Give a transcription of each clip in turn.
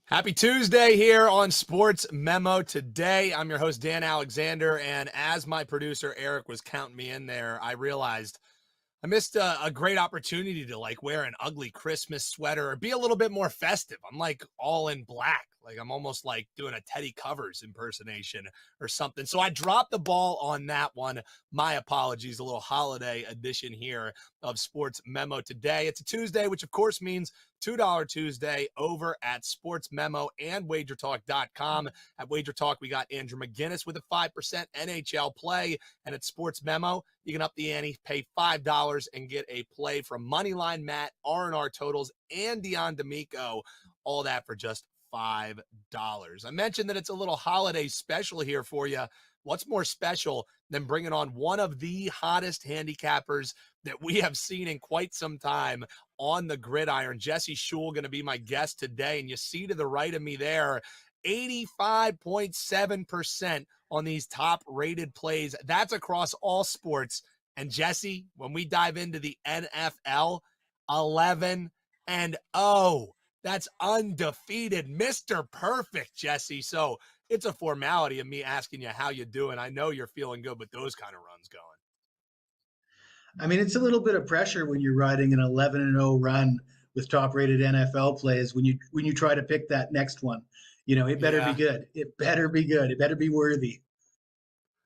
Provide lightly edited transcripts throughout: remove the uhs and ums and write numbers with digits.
Happy Tuesday here on Sports Memo Today. I'm your host, Dan Alexander, and as my producer, Eric, was counting me in there, I realized I missed a great opportunity to wear an ugly Christmas sweater or be a little bit more festive. I'm all in black. I'm almost like doing a Teddy Covers impersonation or something. So I dropped the ball on that one. My apologies. A little holiday edition here of Sports Memo Today. It's a Tuesday, which of course means $2 Tuesday over at Sports Memo and wagertalk.com. At Wager Talk, we got Andrew McGinnis with a 5% NHL play. And at Sports Memo, you can up the ante, pay $5 and get a play from Moneyline Matt, R&R totals, and Dion D'Amico. All that for just $5. I mentioned that it's a little holiday special here for you. What's more special than bringing on one of the hottest handicappers that we have seen in quite some time on the gridiron? Jesse Schule going to be my guest today, and you see to the right of me there, 85.7% on these top-rated plays. That's across all sports. And Jesse, when we dive into the NFL, 11-0. That's undefeated. Mr. Perfect, Jesse. So it's a formality of me asking you how you doing. I know you're feeling good with those kind of runs going. I mean, it's a little bit of pressure when you're riding an 11-0 run with top-rated NFL plays when you try to pick that next one. It better be good. It better be good. It better be worthy.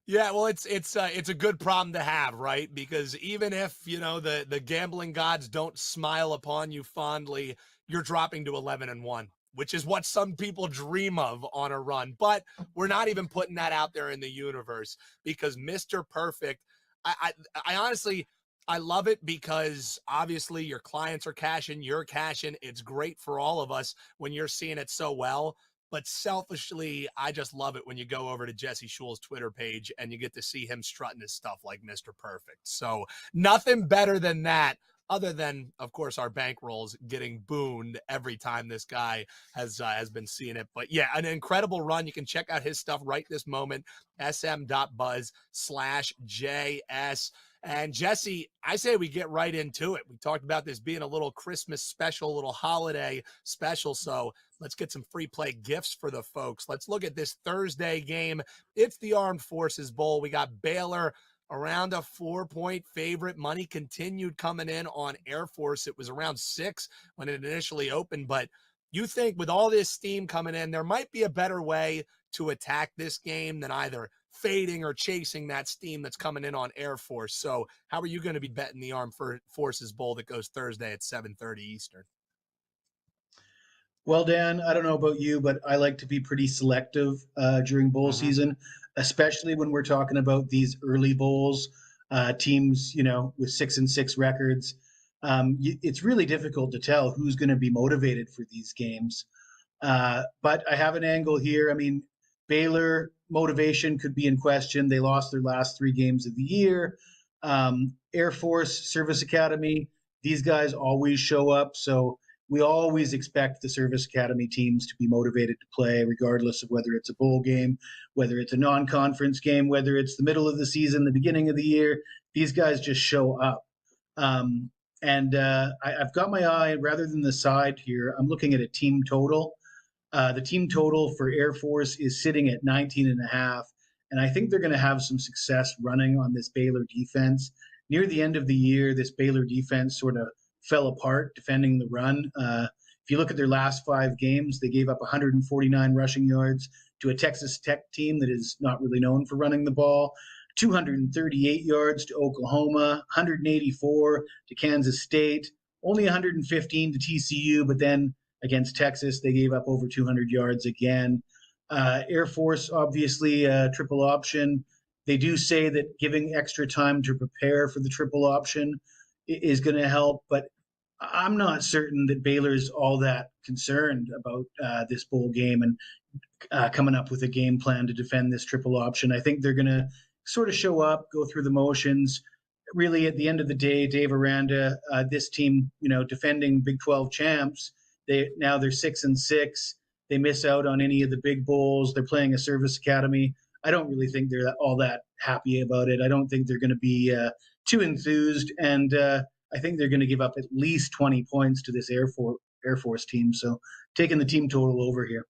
Yeah, well, it's a good problem to have, right? Because even if, the gambling gods don't smile upon you fondly, you're dropping to 11-1, which is what some people dream of on a run. But we're not even putting that out there in the universe because Mr. Perfect, I honestly, I love it because obviously your clients are cashing, you're cashing. It's great for all of us when you're seeing it so well. But selfishly, I just love it when you go over to Jesse Schule's Twitter page and you get to see him strutting his stuff like Mr. Perfect. So nothing better than that, other than, of course, our bankrolls getting booned every time this guy has been seeing it. But yeah, an incredible run. You can check out his stuff right this moment, sm.buzz/JS. And Jesse, I say we get right into it. We talked about this being a little Christmas special, a little holiday special. So let's get some free play gifts for the folks. Let's look at this Thursday game. It's the Armed Forces Bowl. We got Baylor around a 4-point favorite. Money continued coming in on Air Force. It was around 6 when it initially opened. But you think with all this steam coming in, there might be a better way to attack this game than either fading or chasing that steam that's coming in on Air Force. So how are you going to be betting the Armed Forces Bowl that goes Thursday at 7:30 Eastern? Well, Dan, I don't know about you, but I like to be pretty selective during bowl season, especially when we're talking about these early bowls, teams, with 6-6 records. It's really difficult to tell who's going to be motivated for these games. But I have an angle here. I mean, Baylor motivation could be in question. They lost their last 3 games of the year. Air Force Service Academy, these guys always show up. So we always expect the Service Academy teams to be motivated to play, regardless of whether it's a bowl game, whether it's a non-conference game, whether it's the middle of the season, the beginning of the year. These guys just show up. I've got my eye, rather than the side here, I'm looking at a team total. The team total for Air Force is sitting at 19.5, and I think they're going to have some success running on this Baylor defense. Near the end of the year, this Baylor defense sort of fell apart defending the run. If you look at their last 5 games, they gave up 149 rushing yards to a Texas Tech team that is not really known for running the ball, 238 yards to Oklahoma, 184 to Kansas State, only 115 to TCU, but then against Texas, they gave up over 200 yards again. Air Force, obviously, triple option. They do say that giving extra time to prepare for the triple option is going to help, but I'm not certain that Baylor's all that concerned about this bowl game and coming up with a game plan to defend this triple option. I think they're going to sort of show up, go through the motions. Really, at the end of the day, Dave Aranda, this team, defending Big 12 champs, they're 6-6. They miss out on any of the big bowls. They're playing a service academy. I don't really think they're all that happy about it. I don't think they're going to be too enthused, and I think they're going to give up at least 20 points to this Air Air Force team. So taking the team total over here.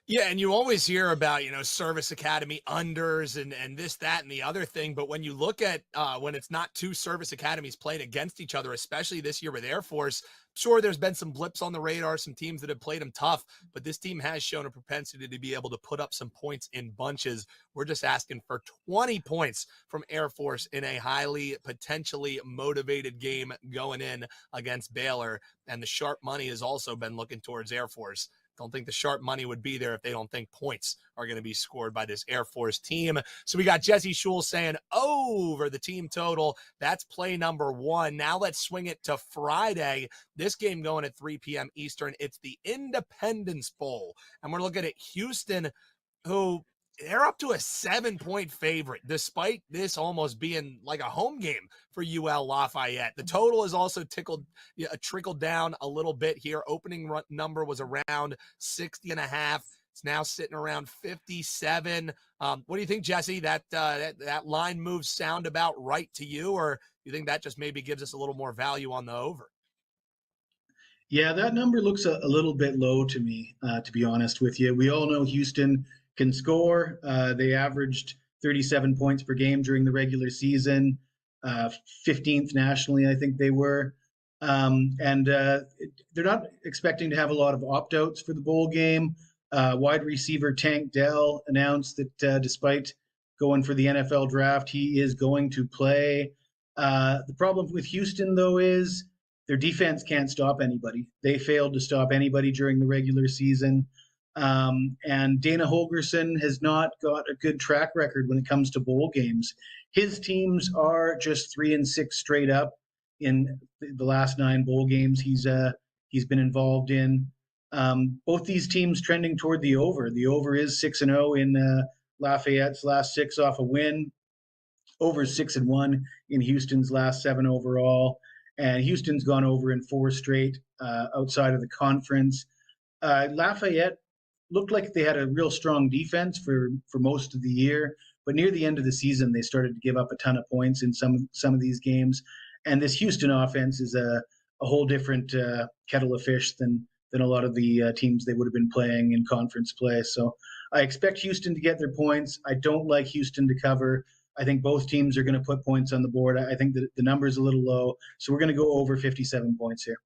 Yeah, and you always hear about, service academy unders and this, that, and the other thing. But when you look at when it's not two service academies playing against each other, especially this year with Air Force, sure, there's been some blips on the radar, some teams that have played them tough, but this team has shown a propensity to be able to put up some points in bunches. We're just asking for 20 points from Air Force in a highly potentially motivated game going in against Baylor. And the sharp money has also been looking towards Air Force. Don't think the sharp money would be there if they don't think points are going to be scored by this Air Force team. So we got Jesse Schule saying over the team total. That's play number 1. Now let's swing it to Friday. This game going at 3 p.m. Eastern. It's the Independence Bowl. And we're looking at Houston, who they're up to a 7-point favorite, despite this almost being like a home game for UL Lafayette. The total is also trickled down a little bit here. Opening number was around 60.5. It's now sitting around 57. What do you think, Jesse? That line moves sound about right to you, or you think that just maybe gives us a little more value on the over? Yeah, that number looks a little bit low to me, to be honest with you. We all know Houston can score. They averaged 37 points per game during the regular season, 15th nationally, I think they were. And they're not expecting to have a lot of opt-outs for the bowl game. Wide receiver Tank Dell announced that despite going for the NFL draft, he is going to play. The problem with Houston, though, is their defense can't stop anybody. They failed to stop anybody during the regular season. And Dana Holgerson has not got a good track record when it comes to bowl games. His teams are just 3-6 straight up in the last 9 bowl games he's been involved in. Both these teams trending toward the over. The over is 6-0 in Lafayette's last 6 off a win. Over 6-1 in Houston's last 7 overall. And Houston's gone over in 4 straight outside of the conference. Lafayette looked like they had a real strong defense for most of the year, but near the end of the season, they started to give up a ton of points in some of these games. And this Houston offense is a whole different kettle of fish than a lot of the teams they would have been playing in conference play. So I expect Houston to get their points. I don't like Houston to cover. I think both teams are going to put points on the board. I think that the number is a little low, so we're going to go over 57 points here.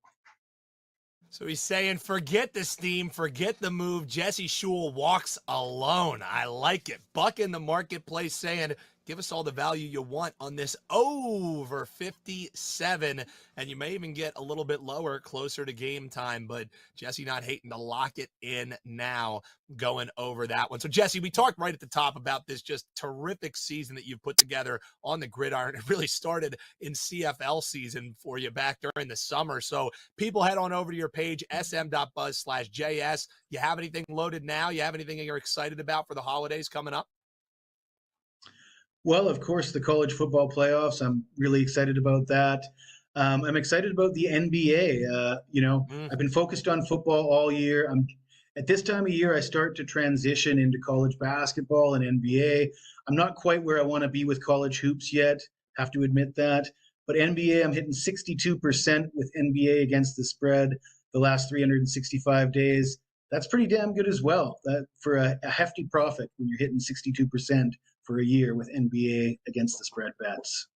So he's saying, forget the steam, forget the move. Jesse Schule walks alone. I like it. Buck in the marketplace saying, give us all the value you want on this over 57. And you may even get a little bit lower, closer to game time. But Jesse not hating to lock it in now, going over that one. So, Jesse, we talked right at the top about this just terrific season that you've put together on the gridiron. It really started in CFL season for you back during the summer. So people head on over to your page, sm.buzz/JS. You have anything loaded now? You have anything you're excited about for the holidays coming up? Well, of course, the college football playoffs. I'm really excited about that. I'm excited about the NBA. I've been focused on football all year. At this time of year, I start to transition into college basketball and NBA. I'm not quite where I want to be with college hoops yet, have to admit that. But NBA, I'm hitting 62% with NBA against the spread the last 365 days. That's pretty damn good as well. That for a hefty profit when you're hitting 62% for a year with NBA against the spread bets.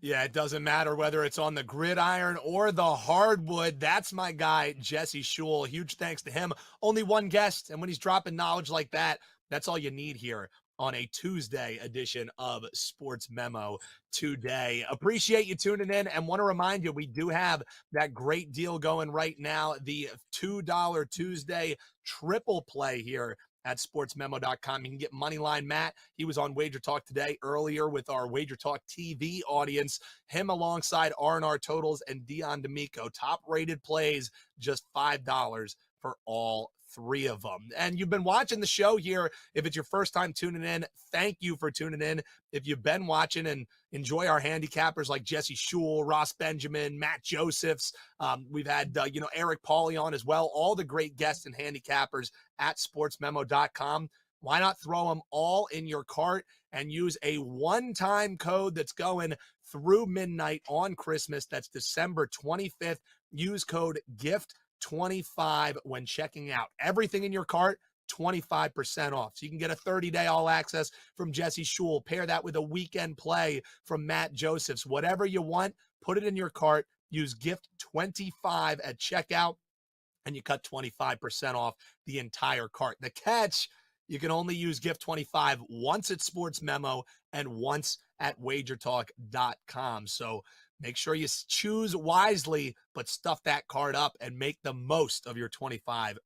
Yeah, it doesn't matter whether it's on the gridiron or the hardwood. That's my guy, Jesse Schule. Huge thanks to him. Only one guest, and when he's dropping knowledge like that, that's all you need here on a Tuesday edition of Sports Memo Today. Appreciate you tuning in, and want to remind you, we do have that great deal going right now, the $2 Tuesday triple play here at sportsmemo.com. You can get Moneyline Matt. He was on Wager Talk today earlier with our Wager Talk TV audience. Him alongside R&R Totals and Dion D'Amico. Top-rated plays, just $5 for all 3 of them. And you've been watching the show here. If it's your first time tuning in, thank you for tuning in. If you've been watching and enjoy our handicappers like Jesse Schule, Ross Benjamin, Matt Josephs, we've had Eric Pauly on as well, all the great guests and handicappers at sportsmemo.com. Why not throw them all in your cart and use a one-time code that's going through midnight on Christmas? That's December 25th use code GIFT25 when checking out. Everything in your cart, 25% off. So you can get a 30-day all access from Jesse Schule. Pair that with a weekend play from Matt Josephs. Whatever you want, put it in your cart. Use GIFT25 at checkout, and you cut 25% off the entire cart. The catch, you can only use GIFT25 once at Sports Memo and once at wagertalk.com. So make sure you choose wisely, but stuff that card up and make the most of your 25%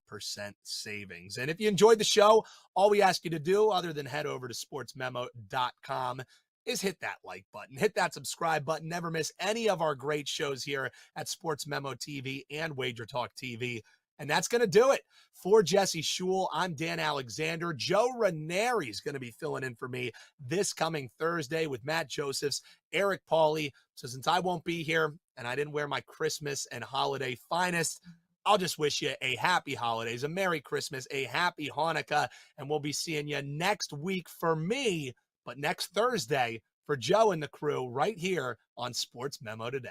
savings. And if you enjoyed the show, all we ask you to do, other than head over to sportsmemo.com, is hit that like button, hit that subscribe button. Never miss any of our great shows here at Sports Memo TV and Wager Talk TV. And that's going to do it for Jesse Schule. I'm Dan Alexander. Joe Ranieri is going to be filling in for me this coming Thursday with Matt Josephs, Eric Pauly. So since I won't be here and I didn't wear my Christmas and holiday finest, I'll just wish you a happy holidays, a Merry Christmas, a happy Hanukkah, and we'll be seeing you next week for me, but next Thursday for Joe and the crew right here on Sports Memo Today.